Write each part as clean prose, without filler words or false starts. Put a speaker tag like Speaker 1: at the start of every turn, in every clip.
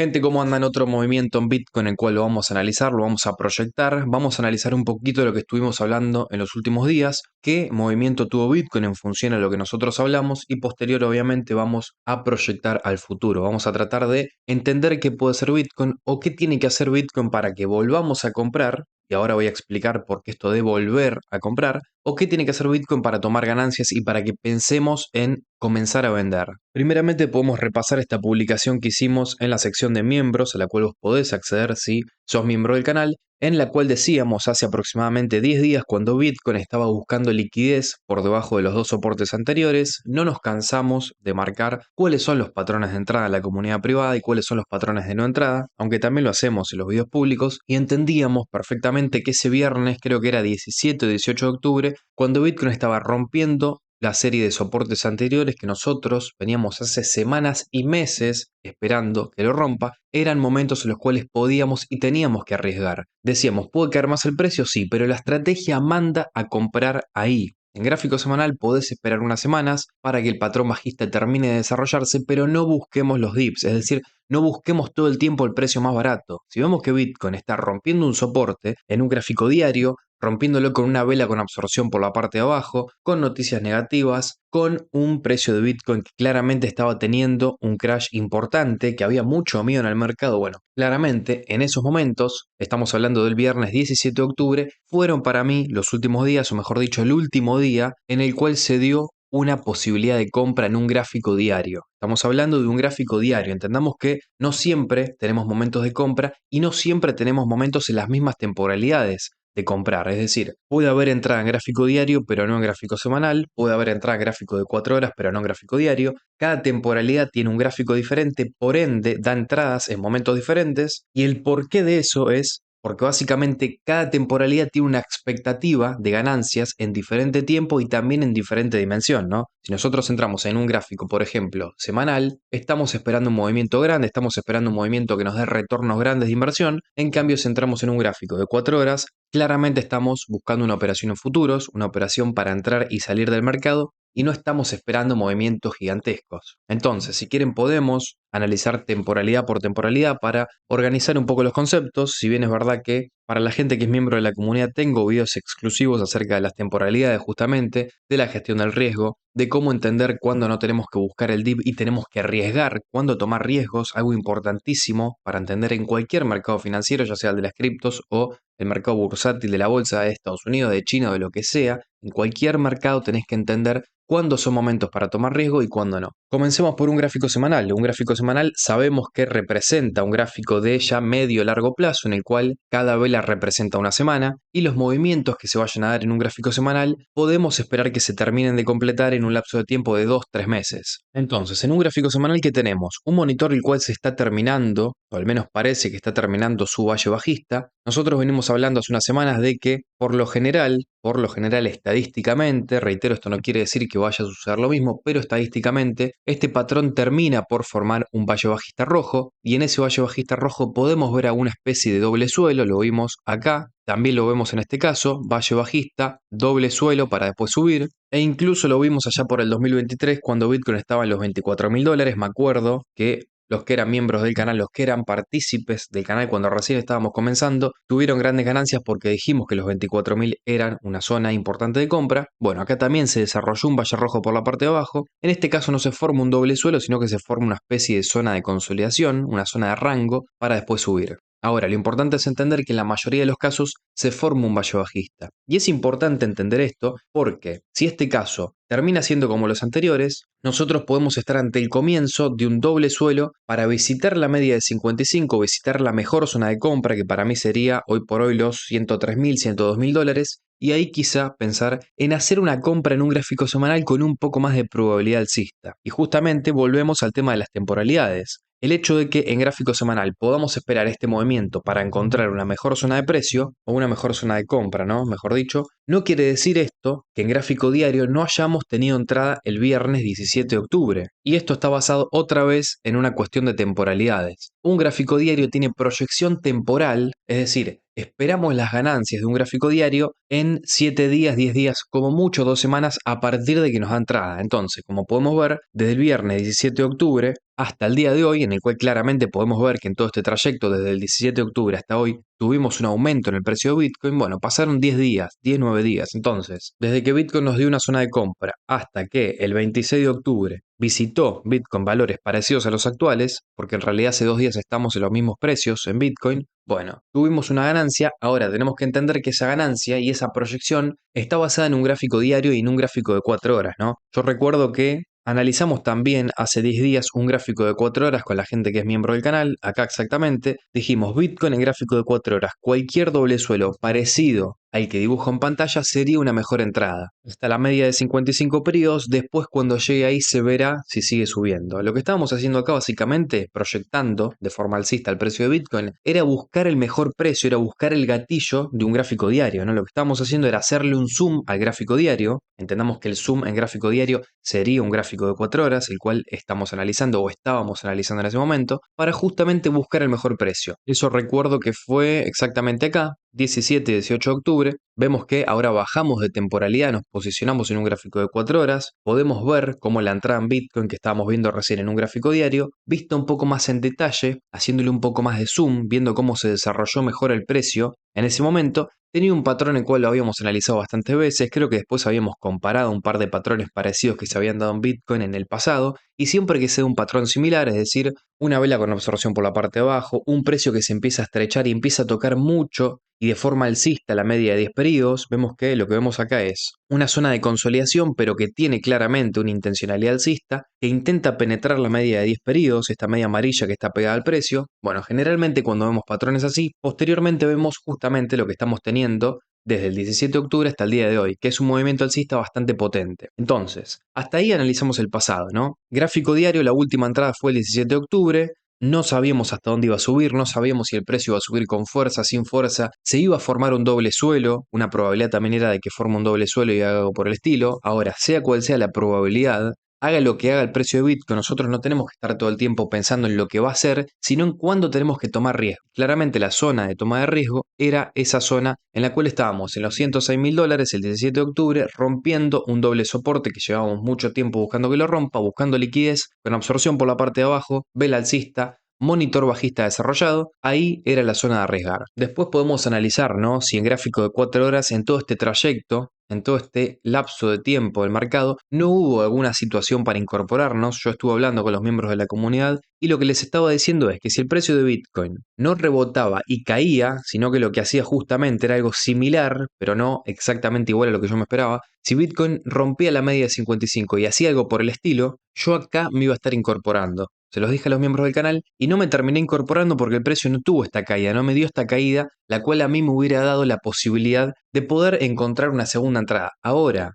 Speaker 1: Gente, ¿cómo andan? Otro movimiento en Bitcoin, el cual lo vamos a analizar, lo vamos a proyectar, vamos a analizar un poquito de lo que estuvimos hablando en los últimos días, qué movimiento tuvo Bitcoin en función a lo que nosotros hablamos y posterior obviamente vamos a proyectar al futuro. Vamos a tratar de entender qué puede ser Bitcoin o qué tiene que hacer Bitcoin para que volvamos a comprar, y ahora voy a explicar por qué esto de volver a comprar, o qué tiene que hacer Bitcoin para tomar ganancias y para que pensemos en comenzar a vender. Primeramente podemos repasar esta publicación que hicimos en la sección de miembros, a la cual vos podés acceder si sos miembro del canal, en la cual decíamos hace aproximadamente 10 días, cuando Bitcoin estaba buscando liquidez por debajo de los dos soportes anteriores, no nos cansamos de marcar cuáles son los patrones de entrada a la comunidad privada y cuáles son los patrones de no entrada, aunque también lo hacemos en los videos públicos, y entendíamos perfectamente que ese viernes, creo que era 17 o 18 de octubre, cuando Bitcoin estaba rompiendo la serie de soportes anteriores que nosotros veníamos hace semanas y meses esperando que lo rompa, eran momentos en los cuales podíamos y teníamos que arriesgar. Decíamos, ¿puede caer más el precio? Sí, pero la estrategia manda a comprar ahí. En gráfico semanal podés esperar unas semanas para que el patrón bajista termine de desarrollarse, pero no busquemos los dips, es decir, no busquemos todo el tiempo el precio más barato. Si vemos que Bitcoin está rompiendo un soporte en un gráfico diario, rompiéndolo con una vela con absorción por la parte de abajo, con noticias negativas, con un precio de Bitcoin que claramente estaba teniendo un crash importante, que había mucho miedo en el mercado. Bueno, claramente en esos momentos, estamos hablando del viernes 17 de octubre, fueron para mí los últimos días, o mejor dicho, el último día en el cual se dio una posibilidad de compra en un gráfico diario. Estamos hablando de un gráfico diario. Entendamos que no siempre tenemos momentos de compra y no siempre tenemos momentos en las mismas temporalidades de comprar. Es decir, puede haber entrada en gráfico diario, pero no en gráfico semanal. Puede haber entrada en gráfico de 4 horas, pero no en gráfico diario. Cada temporalidad tiene un gráfico diferente, por ende, da entradas en momentos diferentes. Y el porqué de eso es porque básicamente cada temporalidad tiene una expectativa de ganancias en diferente tiempo y también en diferente dimensión, ¿no? Si nosotros entramos en un gráfico, por ejemplo, semanal, estamos esperando un movimiento grande, estamos esperando un movimiento que nos dé retornos grandes de inversión. En cambio, si entramos en un gráfico de 4 horas, claramente estamos buscando una operación en futuros, una operación para entrar y salir del mercado, y no estamos esperando movimientos gigantescos. Entonces, si quieren, podemos analizar temporalidad por temporalidad para organizar un poco los conceptos. Si bien es verdad que para la gente que es miembro de la comunidad tengo videos exclusivos acerca de las temporalidades, justamente, de la gestión del riesgo, de cómo entender cuándo no tenemos que buscar el dip y tenemos que arriesgar, cuándo tomar riesgos, algo importantísimo para entender en cualquier mercado financiero, ya sea el de las criptos o el mercado bursátil de la bolsa de Estados Unidos, de China o de lo que sea. En cualquier mercado tenés que entender cuándo son momentos para tomar riesgo y cuándo no. Comencemos por un gráfico semanal. Un gráfico semanal sabemos que representa un gráfico de ya medio largo plazo, en el cual cada vela representa una semana, y los movimientos que se vayan a dar en un gráfico semanal podemos esperar que se terminen de completar en un lapso de tiempo de 2-3 meses. Entonces, en un gráfico semanal, ¿qué tenemos? Un monitor el cual se está terminando, o al menos parece que está terminando su valle bajista. Nosotros venimos hablando hace unas semanas de que, por lo general estadísticamente, reitero, esto no quiere decir que vaya a suceder lo mismo, pero estadísticamente, este patrón termina por formar un valle bajista rojo, y en ese valle bajista rojo podemos ver alguna especie de doble suelo, lo vimos acá, también lo vemos en este caso, valle bajista, doble suelo para después subir, e incluso lo vimos allá por el 2023 cuando Bitcoin estaba en los $24.000, me acuerdo que los que eran miembros del canal, los que eran partícipes del canal cuando recién estábamos comenzando, tuvieron grandes ganancias porque dijimos que los 24.000 eran una zona importante de compra. Bueno, acá también se desarrolló un valle rojo por la parte de abajo. En este caso no se forma un doble suelo, sino que se forma una especie de zona de consolidación, una zona de rango, para después subir. Ahora, lo importante es entender que en la mayoría de los casos se forma un valle bajista. Y es importante entender esto porque si este caso termina siendo como los anteriores, nosotros podemos estar ante el comienzo de un doble suelo para visitar la media de 55, visitar la mejor zona de compra, que para mí sería hoy por hoy los $103.000, $102.000, y ahí quizá pensar en hacer una compra en un gráfico semanal con un poco más de probabilidad alcista. Y justamente volvemos al tema de las temporalidades. El hecho de que en gráfico semanal podamos esperar este movimiento para encontrar una mejor zona de precio o una mejor zona de compra, ¿no? Mejor dicho, no quiere decir esto que en gráfico diario no hayamos tenido entrada el viernes 17 de octubre. Y esto está basado otra vez en una cuestión de temporalidades. Un gráfico diario tiene proyección temporal, es decir, esperamos las ganancias de un gráfico diario en 7 días, 10 días, como mucho 2 semanas a partir de que nos da entrada. Entonces, como podemos ver, desde el viernes 17 de octubre hasta el día de hoy, en el cual claramente podemos ver que en todo este trayecto, desde el 17 de octubre hasta hoy, tuvimos un aumento en el precio de Bitcoin. Bueno, pasaron 10 días, 10, 9 días. Entonces, desde que Bitcoin nos dio una zona de compra hasta que el 26 de octubre visitó Bitcoin valores parecidos a los actuales, porque en realidad hace 2 días estamos en los mismos precios en Bitcoin, bueno, tuvimos una ganancia. Ahora tenemos que entender que esa ganancia y esa proyección está basada en un gráfico diario y en un gráfico de 4 horas, ¿no? Yo recuerdo que analizamos también hace 10 días un gráfico de 4 horas con la gente que es miembro del canal, acá exactamente. Dijimos Bitcoin en gráfico de 4 horas, cualquier doble suelo parecido al que dibujo en pantalla sería una mejor entrada. Está la media de 55 periodos, después cuando llegue ahí se verá si sigue subiendo. Lo que estábamos haciendo acá básicamente, proyectando de forma alcista el precio de Bitcoin, era buscar el mejor precio, era buscar el gatillo de un gráfico diario, ¿no? Lo que estábamos haciendo era hacerle un zoom al gráfico diario. Entendamos que el zoom en gráfico diario sería un gráfico de 4 horas, el cual estamos analizando o estábamos analizando en ese momento, para justamente buscar el mejor precio. Eso recuerdo que fue exactamente acá, 17 y 18 de octubre. Vemos que ahora bajamos de temporalidad, nos posicionamos en un gráfico de 4 horas, podemos ver cómo la entrada en Bitcoin que estábamos viendo recién en un gráfico diario, vista un poco más en detalle, haciéndole un poco más de zoom, viendo cómo se desarrolló mejor el precio en ese momento, tenía un patrón el cual lo habíamos analizado bastantes veces. Creo que después habíamos comparado un par de patrones parecidos que se habían dado en Bitcoin en el pasado, y siempre que sea un patrón similar, es decir, una vela con absorción por la parte de abajo, un precio que se empieza a estrechar y empieza a tocar mucho y de forma alcista la media de 10 periodos, vemos que lo que vemos acá es una zona de consolidación, pero que tiene claramente una intencionalidad alcista, que intenta penetrar la media de 10 periodos, esta media amarilla que está pegada al precio. Bueno, generalmente cuando vemos patrones así, posteriormente vemos justamente lo que estamos teniendo desde el 17 de octubre hasta el día de hoy, que es un movimiento alcista bastante potente. Entonces, hasta ahí analizamos el pasado, ¿no? Gráfico diario, la última entrada fue el 17 de octubre, no sabíamos hasta dónde iba a subir, no sabíamos si el precio iba a subir con fuerza, sin fuerza, se iba a formar un doble suelo, una probabilidad también era de que forme un doble suelo y algo por el estilo. Ahora, sea cual sea la probabilidad, haga lo que haga el precio de Bitcoin, nosotros no tenemos que estar todo el tiempo pensando en lo que va a hacer, sino en cuándo tenemos que tomar riesgo. Claramente la zona de toma de riesgo era esa zona en la cual estábamos en los $106.000 el 17 de octubre, rompiendo un doble soporte que llevábamos mucho tiempo buscando que lo rompa, buscando liquidez, con absorción por la parte de abajo, vela alcista, monitor bajista desarrollado. Ahí era la zona de arriesgar. Después podemos analizar, ¿no?, si en gráfico de 4 horas, en todo este trayecto, en todo este lapso de tiempo del mercado, no hubo alguna situación para incorporarnos. Yo estuve hablando con los miembros de la comunidad y lo que les estaba diciendo es que si el precio de Bitcoin no rebotaba y caía, sino que lo que hacía justamente era algo similar, pero no exactamente igual a lo que yo me esperaba, si Bitcoin rompía la media de 55 y hacía algo por el estilo, yo acá me iba a estar incorporando. Se los dije a los miembros del canal y no me terminé incorporando porque el precio no tuvo esta caída, no me dio esta caída, la cual a mí me hubiera dado la posibilidad de poder encontrar una segunda entrada. Ahora,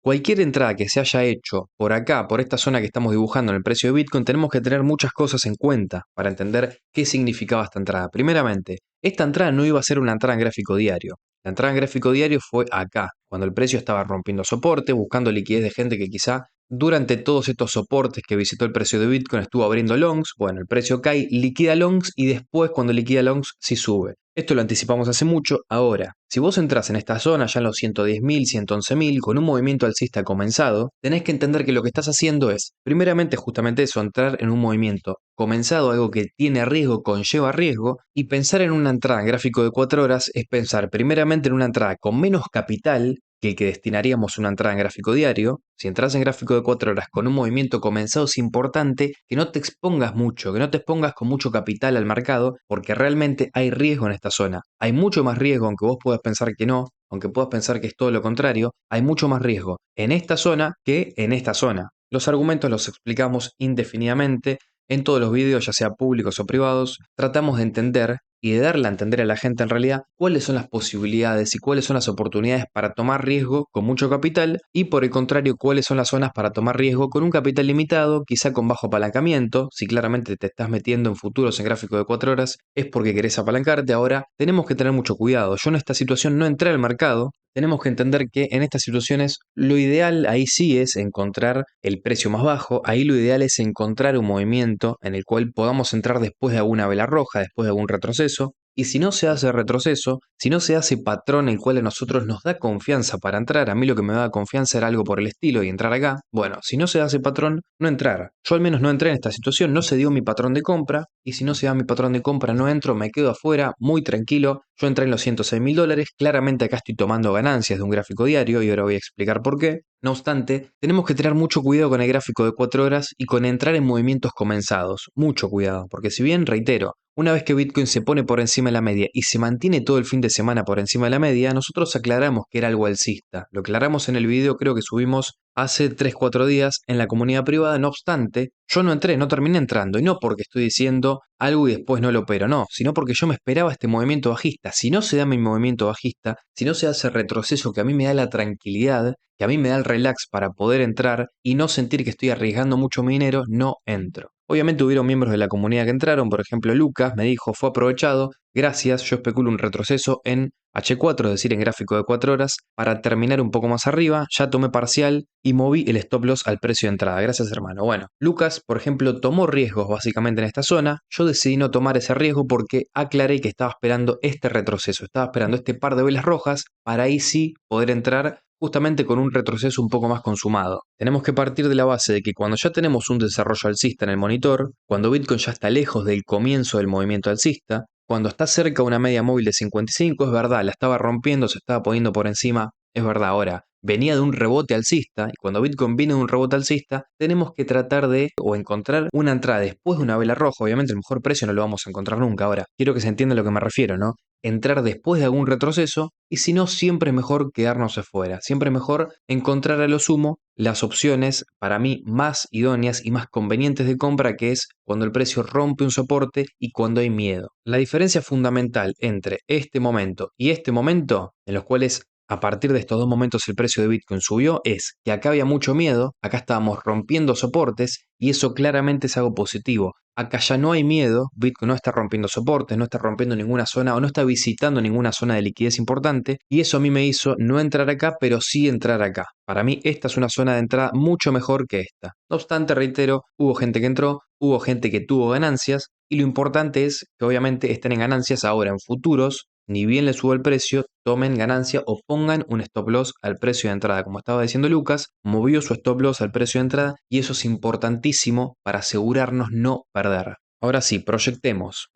Speaker 1: cualquier entrada que se haya hecho por acá, por esta zona que estamos dibujando en el precio de Bitcoin, tenemos que tener muchas cosas en cuenta para entender qué significaba esta entrada. Primeramente, esta entrada no iba a ser una entrada en gráfico diario. La entrada en gráfico diario fue acá, cuando el precio estaba rompiendo soporte, buscando liquidez de gente que quizá durante todos estos soportes que visitó el precio de Bitcoin estuvo abriendo longs. Bueno, el precio cae, liquida longs y después cuando liquida longs sí sube. Esto lo anticipamos hace mucho. Ahora, si vos entras en esta zona ya en los 110.000, 111.000 con un movimiento alcista comenzado, tenés que entender que lo que estás haciendo es, primeramente justamente eso, entrar en un movimiento comenzado, algo que tiene riesgo, conlleva riesgo, y pensar en una entrada en gráfico de 4 horas es pensar primeramente en una entrada con menos capital que el que destinaríamos a una entrada en gráfico diario. Si entras en gráfico de 4 horas con un movimiento comenzado, es importante que no te expongas mucho, que no te expongas con mucho capital al mercado, porque realmente hay riesgo en esta zona. Hay mucho más riesgo, aunque vos puedas pensar que no, aunque puedas pensar que es todo lo contrario, hay mucho más riesgo en esta zona que en esta zona. Los argumentos los explicamos indefinidamente en todos los vídeos, ya sea públicos o privados. Tratamos de entender y de darle a entender a la gente en realidad cuáles son las posibilidades y cuáles son las oportunidades para tomar riesgo con mucho capital, y por el contrario cuáles son las zonas para tomar riesgo con un capital limitado, quizá con bajo apalancamiento. Si claramente te estás metiendo en futuros en gráfico de 4 horas es porque querés apalancarte. Ahora tenemos que tener mucho cuidado. Yo en esta situación no entré al mercado. Tenemos que entender que en estas situaciones lo ideal ahí sí es encontrar el precio más bajo. Ahí lo ideal es encontrar un movimiento en el cual podamos entrar después de alguna vela roja, después de algún retroceso. Y si no se hace retroceso, si no se hace patrón el cual a nosotros nos da confianza para entrar, a mí lo que me da confianza era algo por el estilo y entrar acá, bueno, si no se hace patrón, no entrar. Yo al menos no entré en esta situación, no se dio mi patrón de compra, y si no se da mi patrón de compra, no entro, me quedo afuera, muy tranquilo. Yo entré en los $106.000, claramente acá estoy tomando ganancias de un gráfico diario y ahora voy a explicar por qué. No obstante, tenemos que tener mucho cuidado con el gráfico de 4 horas y con entrar en movimientos comenzados. Mucho cuidado, porque si bien, reitero, una vez que Bitcoin se pone por encima de la media y se mantiene todo el fin de semana por encima de la media, nosotros aclaramos que era algo alcista. Lo aclaramos en el video, creo que subimos hace 3-4 días en la comunidad privada. No obstante, yo no entré, no terminé entrando, y no porque estoy diciendo algo y después no lo opero, no, sino porque yo me esperaba este movimiento bajista. Si no se da mi movimiento bajista, si no se hace retroceso que a mí me da la tranquilidad, que a mí me da el relax para poder entrar y no sentir que estoy arriesgando mucho mi dinero, no entro. Obviamente hubieron miembros de la comunidad que entraron, por ejemplo Lucas me dijo, fue aprovechado, gracias, yo especulo un retroceso en H4, es decir, en gráfico de 4 horas, para terminar un poco más arriba, ya tomé parcial y moví el stop loss al precio de entrada. Gracias, hermano. Bueno, Lucas, por ejemplo, tomó riesgos básicamente en esta zona. Yo decidí no tomar ese riesgo porque aclaré que estaba esperando este retroceso, estaba esperando este par de velas rojas para ahí sí poder entrar justamente con un retroceso un poco más consumado. Tenemos que partir de la base de que cuando ya tenemos un desarrollo alcista en el monitor, cuando Bitcoin ya está lejos del comienzo del movimiento alcista, cuando está cerca de una media móvil de 55, es verdad, la estaba rompiendo, se estaba poniendo por encima, es verdad. Ahora, venía de un rebote alcista, y cuando Bitcoin viene de un rebote alcista, tenemos que tratar de, o encontrar una entrada después de una vela roja. Obviamente el mejor precio no lo vamos a encontrar nunca. Ahora, quiero que se entienda a lo que me refiero, ¿no? Entrar después de algún retroceso, y si no, siempre es mejor quedarnos afuera, siempre es mejor encontrar a lo sumo las opciones para mí más idóneas y más convenientes de compra, que es cuando el precio rompe un soporte y cuando hay miedo. La diferencia fundamental entre este momento y este momento, en los cuales a partir de estos dos momentos el precio de Bitcoin subió, es que acá había mucho miedo, acá estábamos rompiendo soportes y eso claramente es algo positivo. Acá ya no hay miedo, Bitcoin no está rompiendo soportes, no está rompiendo ninguna zona o no está visitando ninguna zona de liquidez importante, y eso a mí me hizo no entrar acá, pero sí entrar acá. Para mí esta es una zona de entrada mucho mejor que esta. No obstante, reitero, hubo gente que entró, hubo gente que tuvo ganancias, y lo importante es que obviamente estén en ganancias ahora en futuros. Ni bien le suba el precio, tomen ganancia o pongan un stop loss al precio de entrada. Como estaba diciendo Lucas, movió su stop loss al precio de entrada y eso es importantísimo para asegurarnos no perder. Ahora sí, proyectemos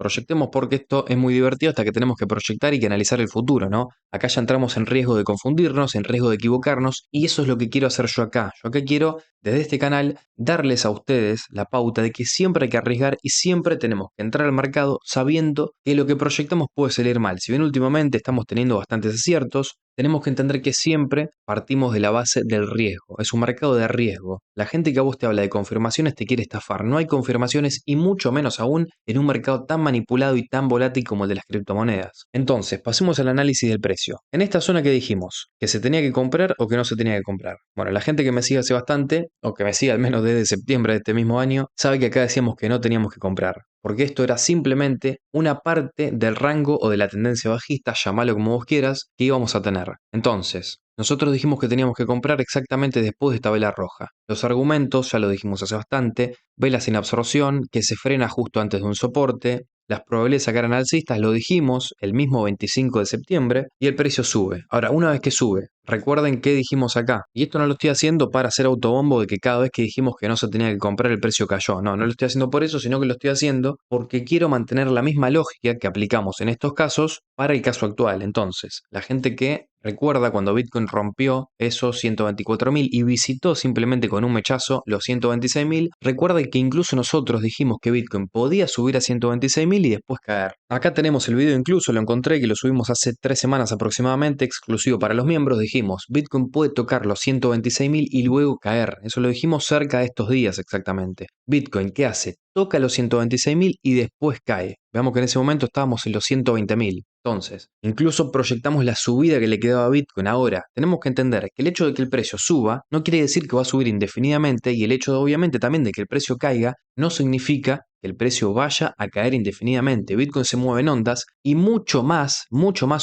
Speaker 1: porque esto es muy divertido hasta que tenemos que proyectar y que analizar el futuro, ¿no? Acá ya entramos en riesgo de confundirnos, en riesgo de equivocarnos, y eso es lo que quiero hacer yo acá. Yo acá quiero, desde este canal, darles a ustedes la pauta de que siempre hay que arriesgar y siempre tenemos que entrar al mercado sabiendo que lo que proyectamos puede salir mal. Si bien últimamente estamos teniendo bastantes aciertos, tenemos que entender que siempre partimos de la base del riesgo. Es un mercado de riesgo. La gente que a vos te habla de confirmaciones te quiere estafar. No hay confirmaciones y mucho menos aún en un mercado tan manipulado y tan volátil como el de las criptomonedas. Entonces, pasemos al análisis del precio. En esta zona que dijimos, que se tenía que comprar o que no se tenía que comprar. Bueno, la gente que me sigue hace bastante, o que me sigue al menos desde septiembre de este mismo año, sabe que acá decíamos que no teníamos que comprar. Porque esto era simplemente una parte del rango o de la tendencia bajista, llamalo como vos quieras, que íbamos a tener. Entonces, nosotros dijimos que teníamos que comprar exactamente después de esta vela roja. Los argumentos, ya lo dijimos hace bastante, vela sin absorción, que se frena justo antes de un soporte, las probabilidades acá eran alcistas, lo dijimos el mismo 25 de septiembre, y el precio sube. Ahora, una vez que sube, recuerden qué dijimos acá. Y esto no lo estoy haciendo para hacer autobombo de que cada vez que dijimos que no se tenía que comprar el precio cayó. No, no lo estoy haciendo por eso, sino que lo estoy haciendo porque quiero mantener la misma lógica que aplicamos en estos casos para el caso actual. Entonces, la gente que recuerda cuando Bitcoin rompió esos 124.000 y visitó simplemente con un mechazo los 126.000, recuerda que incluso nosotros dijimos que Bitcoin podía subir a 126.000 y después caer. Acá tenemos el video, incluso lo encontré, que lo subimos hace 3 semanas aproximadamente, exclusivo para los miembros. Dijimos, Bitcoin puede tocar los 126.000 y luego caer. Eso lo dijimos cerca de estos días exactamente. Bitcoin, ¿qué hace? Toca los 126.000 y después cae. Veamos que en ese momento estábamos en los 120.000. Entonces, incluso proyectamos la subida que le quedaba a Bitcoin. Ahora, tenemos que entender que el hecho de que el precio suba no quiere decir que va a subir indefinidamente, y el hecho obviamente también de que el precio caiga no significa que el precio vaya a caer indefinidamente. Bitcoin se mueve en ondas y mucho más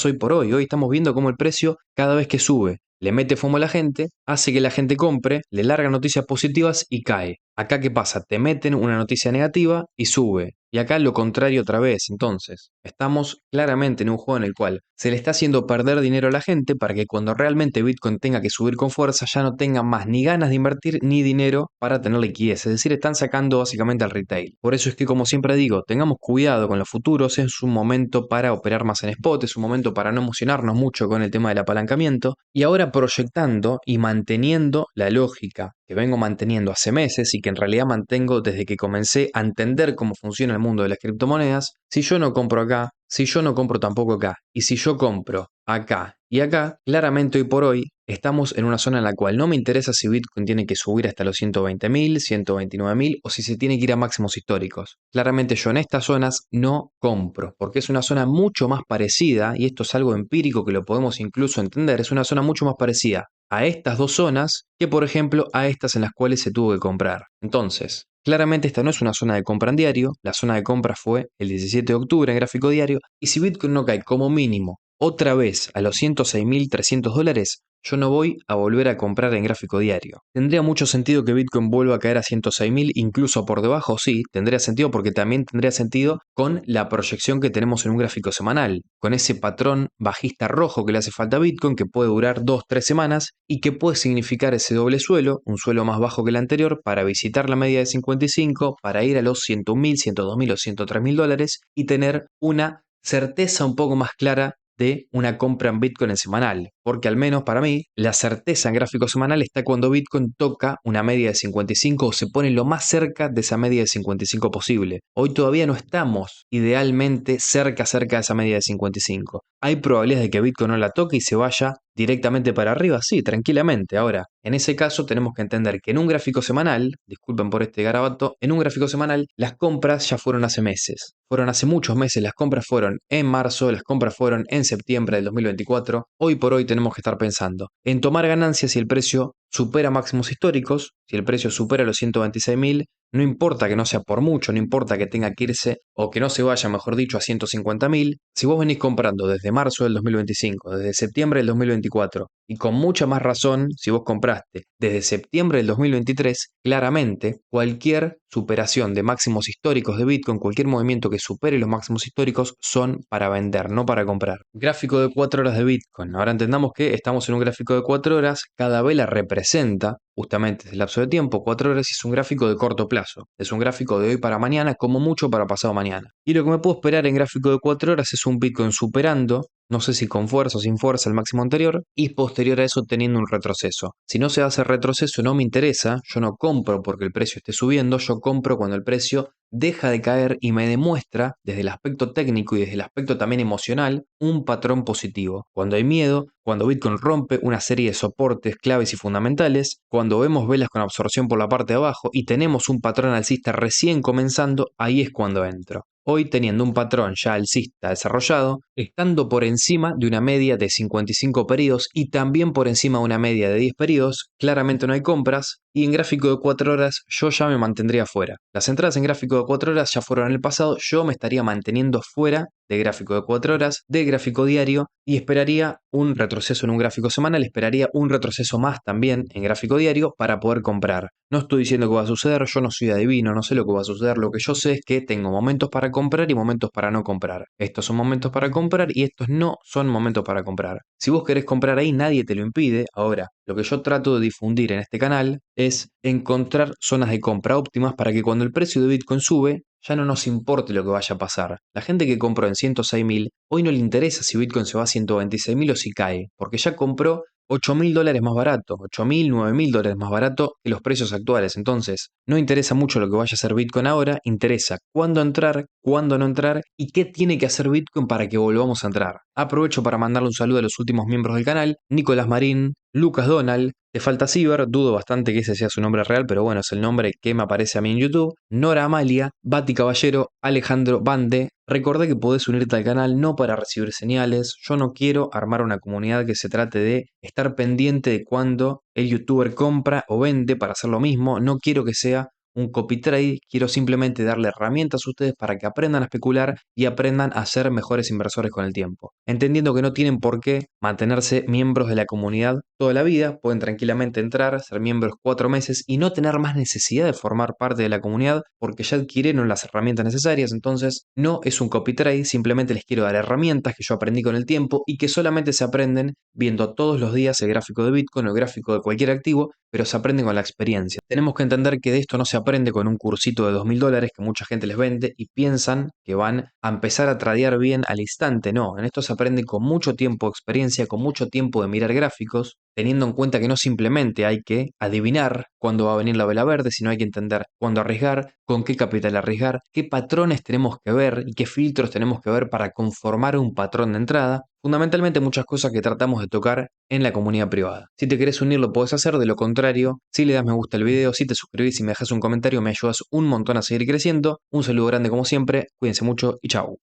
Speaker 1: hoy por hoy. Hoy estamos viendo cómo el precio cada vez que sube le mete FOMO a la gente, hace que la gente compre, le larga noticias positivas y cae. Acá, ¿qué pasa? Te meten una noticia negativa y sube. Y acá lo contrario otra vez, entonces, estamos claramente en un juego en el cual se le está haciendo perder dinero a la gente para que cuando realmente Bitcoin tenga que subir con fuerza ya no tengan más ni ganas de invertir ni dinero para tener liquidez. Es decir, están sacando básicamente al retail. Por eso es que, como siempre digo, tengamos cuidado con los futuros, es un momento para operar más en spot, es un momento para no emocionarnos mucho con el tema del apalancamiento. Y ahora proyectando y manteniendo la lógica que vengo manteniendo hace meses y que en realidad mantengo desde que comencé a entender cómo funciona el mundo de las criptomonedas, si yo no compro acá, si yo no compro tampoco acá, y si yo compro acá y acá, claramente hoy por hoy estamos en una zona en la cual no me interesa si Bitcoin tiene que subir hasta los 120.000, 129.000 o si se tiene que ir a máximos históricos. Claramente yo en estas zonas no compro, porque es una zona mucho más parecida, y esto es algo empírico que lo podemos incluso entender, es una zona mucho más parecida a estas dos zonas que, por ejemplo, a estas en las cuales se tuvo que comprar. Entonces, claramente esta no es una zona de compra en diario, la zona de compra fue el 17 de octubre en gráfico diario, y si Bitcoin no cae como mínimo otra vez a los 106.300 dólares, yo no voy a volver a comprar en gráfico diario. ¿Tendría mucho sentido que Bitcoin vuelva a caer a 106.000, incluso por debajo? Sí, tendría sentido, porque también tendría sentido con la proyección que tenemos en un gráfico semanal, con ese patrón bajista rojo que le hace falta a Bitcoin, que puede durar 2-3 semanas y que puede significar ese doble suelo, un suelo más bajo que el anterior, para visitar la media de 55, para ir a los 101.000, 102.000 o 103.000 dólares y tener una certeza un poco más clara de una compra en Bitcoin en semanal, porque al menos para mí la certeza en gráfico semanal está cuando Bitcoin toca una media de 55 o se pone lo más cerca de esa media de 55 posible. Hoy todavía no estamos idealmente cerca de esa media de 55. ¿Hay probabilidades de que Bitcoin no la toque y se vaya directamente para arriba? Sí, tranquilamente. Ahora, en ese caso tenemos que entender que en un gráfico semanal, disculpen por este garabato, en un gráfico semanal las compras ya fueron hace meses. Fueron hace muchos meses, las compras fueron en marzo, las compras fueron en septiembre del 2024. Hoy por hoy tenemos que estar pensando en tomar ganancias si el precio supera máximos históricos, si el precio supera los 126.000, no importa que no sea por mucho, no importa que tenga que irse o que no se vaya, mejor dicho, a 150.000. Si vos venís comprando desde marzo del 2025, desde septiembre del 2024, y con mucha más razón, si vos compraste desde septiembre del 2023, claramente cualquier superación de máximos históricos de Bitcoin, cualquier movimiento que supere los máximos históricos, son para vender, no para comprar. Gráfico de 4 horas de Bitcoin. Ahora entendamos que estamos en un gráfico de 4 horas, cada vela representa justamente ese lapso de tiempo. 4 horas es un gráfico de corto plazo, es un gráfico de hoy para mañana, como mucho para pasado mañana. Y lo que me puedo esperar en gráfico de 4 horas es un Bitcoin superando, no sé si con fuerza o sin fuerza, el máximo anterior, y posterior a eso teniendo un retroceso. Si no se hace retroceso, no me interesa, yo no compro porque el precio esté subiendo, yo compro cuando el precio deja de caer y me demuestra, desde el aspecto técnico y desde el aspecto también emocional, un patrón positivo. Cuando hay miedo, cuando Bitcoin rompe una serie de soportes claves y fundamentales, cuando vemos velas con absorción por la parte de abajo y tenemos un patrón alcista recién comenzando, ahí es cuando entro. Hoy, teniendo un patrón ya alcista desarrollado, estando por encima de una media de 55 periodos y también por encima de una media de 10 periodos, claramente no hay compras, y en gráfico de 4 horas yo ya me mantendría fuera. Las entradas en gráfico de 4 horas ya fueron en el pasado, yo me estaría manteniendo fuera de gráfico de 4 horas, de gráfico diario, y esperaría un retroceso en un gráfico semanal, esperaría un retroceso más también en gráfico diario para poder comprar. No estoy diciendo que va a suceder, yo no soy adivino, no sé lo que va a suceder, lo que yo sé es que tengo momentos para comprar y momentos para no comprar. Estos son momentos para comprar y estos no son momentos para comprar. Si vos querés comprar ahí, nadie te lo impide. Ahora, lo que yo trato de difundir en este canal es encontrar zonas de compra óptimas para que cuando el precio de Bitcoin sube, ya no nos importe lo que vaya a pasar. La gente que compró en 106.000, hoy no le interesa si Bitcoin se va a 126.000 o si cae, porque ya compró 8.000 dólares más barato, 8.000, 9.000 dólares más barato que los precios actuales. Entonces, no interesa mucho lo que vaya a hacer Bitcoin ahora, interesa cuándo entrar, cuándo no entrar y qué tiene que hacer Bitcoin para que volvamos a entrar. Aprovecho para mandarle un saludo a los últimos miembros del canal: Nicolás Marín, Lucas Donald, Te Falta Ciber, dudo bastante que ese sea su nombre real, pero bueno, es el nombre que me aparece a mí en YouTube, Nora Amalia, Bati Caballero, Alejandro Bande. Recordé que podés unirte al canal no para recibir señales, yo no quiero armar una comunidad que se trate de estar pendiente de cuando el youtuber compra o vende para hacer lo mismo, no quiero que sea un copy trade, quiero simplemente darle herramientas a ustedes para que aprendan a especular y aprendan a ser mejores inversores con el tiempo. Entendiendo que no tienen por qué mantenerse miembros de la comunidad toda la vida, pueden tranquilamente entrar, ser miembros 4 meses y no tener más necesidad de formar parte de la comunidad porque ya adquirieron las herramientas necesarias. Entonces, no es un copy trade, simplemente les quiero dar herramientas que yo aprendí con el tiempo y que solamente se aprenden viendo todos los días el gráfico de Bitcoin o el gráfico de cualquier activo, pero se aprende con la experiencia. Tenemos que entender que de esto no se aprende con un cursito de $2000 que mucha gente les vende y piensan que van a empezar a tradear bien al instante. No, en esto se aprende con mucho tiempo de experiencia, con mucho tiempo de mirar gráficos, teniendo en cuenta que no simplemente hay que adivinar cuándo va a venir la vela verde, sino hay que entender cuándo arriesgar, con qué capital arriesgar, qué patrones tenemos que ver y qué filtros tenemos que ver para conformar un patrón de entrada. Fundamentalmente muchas cosas que tratamos de tocar en la comunidad privada. Si te querés unir lo podés hacer, de lo contrario, si le das me gusta al video, si te suscribís y me dejas un comentario, me ayudas un montón a seguir creciendo. Un saludo grande como siempre, cuídense mucho y chau.